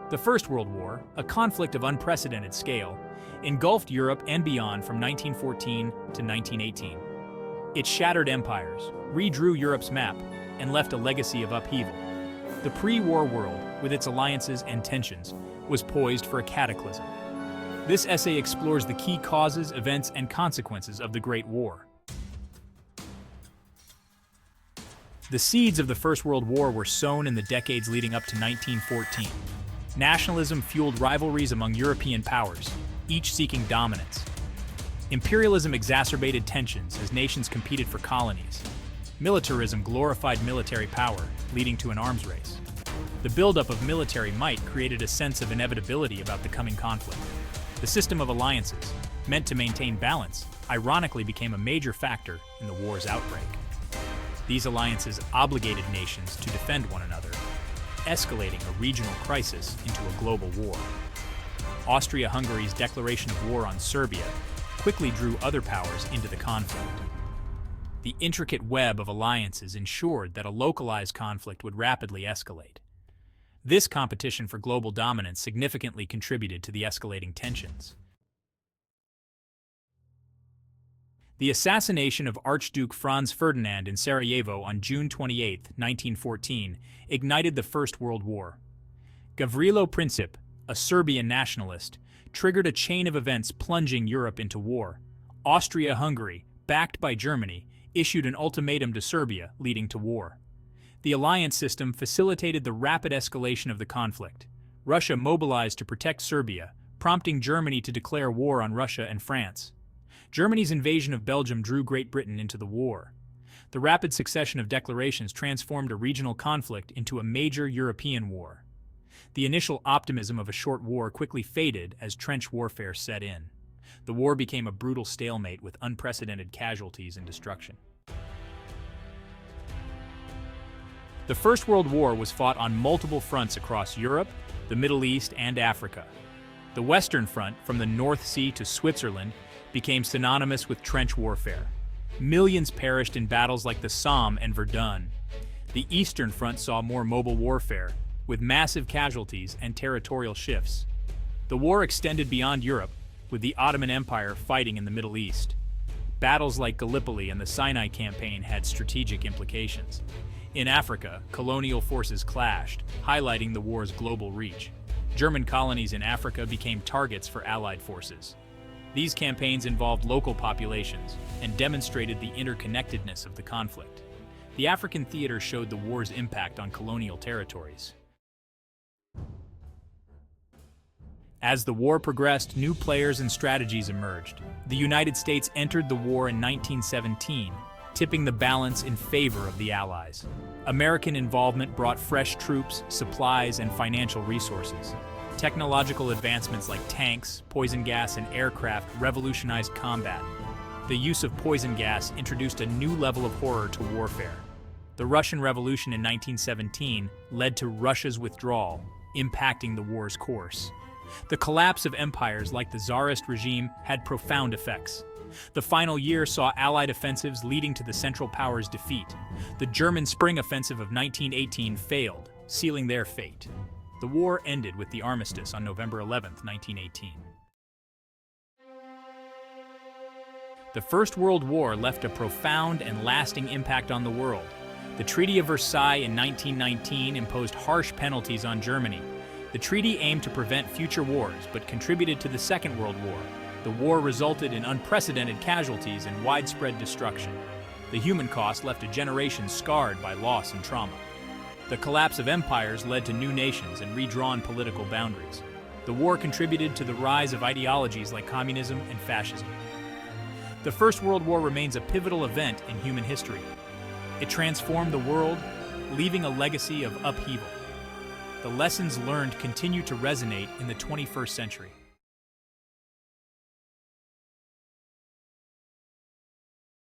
The First World War, a conflict of unprecedented scale, engulfed Europe and beyond from 1914 to 1918. It shattered empires, redrew Europe's map, and left a legacy of upheaval. The pre-war world, with its alliances and tensions, was poised for a cataclysm. This essay explores the key causes, events, and consequences of the Great War. The seeds of the First World War were sown in the decades leading up to 1914. Nationalism fueled rivalries among European powers, each seeking dominance. Imperialism exacerbated tensions as nations competed for colonies. Militarism glorified military power, leading to an arms race. The buildup of military might created a sense of inevitability about the coming conflict. The system of alliances, meant to maintain balance, ironically became a major factor in the war's outbreak. These alliances obligated nations to defend one another, escalating a regional crisis into a global war. Austria-Hungary's declaration of war on Serbia quickly drew other powers into the conflict. The intricate web of alliances ensured that a localized conflict would rapidly escalate. This competition for global dominance significantly contributed to the escalating tensions. The assassination of Archduke Franz Ferdinand in Sarajevo on June 28, 1914, ignited the First World War. Gavrilo Princip, a Serbian nationalist, triggered a chain of events plunging Europe into war. Austria-Hungary, backed by Germany, issued an ultimatum to Serbia, leading to war. The alliance system facilitated the rapid escalation of the conflict. Russia mobilized to protect Serbia, prompting Germany to declare war on Russia and France. Germany's invasion of Belgium drew Great Britain into the war. The rapid succession of declarations transformed a regional conflict into a major European war. The initial optimism of a short war quickly faded as trench warfare set in. The war became a brutal stalemate with unprecedented casualties and destruction. The First World War was fought on multiple fronts across Europe, the Middle East, and Africa. The Western Front, from the North Sea to Switzerland, became synonymous with trench warfare. Millions perished in battles like the Somme and Verdun. The Eastern Front saw more mobile warfare, with massive casualties and territorial shifts. The war extended beyond Europe, with the Ottoman Empire fighting in the Middle East. Battles like Gallipoli and the Sinai Campaign had strategic implications. In Africa, colonial forces clashed, highlighting the war's global reach. German colonies in Africa became targets for Allied forces. These campaigns involved local populations and demonstrated the interconnectedness of the conflict. The African theater showed the war's impact on colonial territories. As the war progressed, new players and strategies emerged. The United States entered the war in 1917, tipping the balance in favor of the Allies. American involvement brought fresh troops, supplies, and financial resources. Technological advancements like tanks, poison gas, and aircraft revolutionized combat. The use of poison gas introduced a new level of horror to warfare. The Russian Revolution in 1917 led to Russia's withdrawal, impacting the war's course. The collapse of empires like the Tsarist regime had profound effects. The final year saw Allied offensives leading to the Central Powers' defeat. The German Spring Offensive of 1918 failed, sealing their fate. The war ended with the armistice on November 11, 1918. The First World War left a profound and lasting impact on the world. The Treaty of Versailles in 1919 imposed harsh penalties on Germany. The treaty aimed to prevent future wars, but contributed to the Second World War. The war resulted in unprecedented casualties and widespread destruction. The human cost left a generation scarred by loss and trauma. The collapse of empires led to new nations and redrawn political boundaries. The war contributed to the rise of ideologies like communism and fascism. The First World War remains a pivotal event in human history. It transformed the world, leaving a legacy of upheaval. The lessons learned continue to resonate in the 21st century.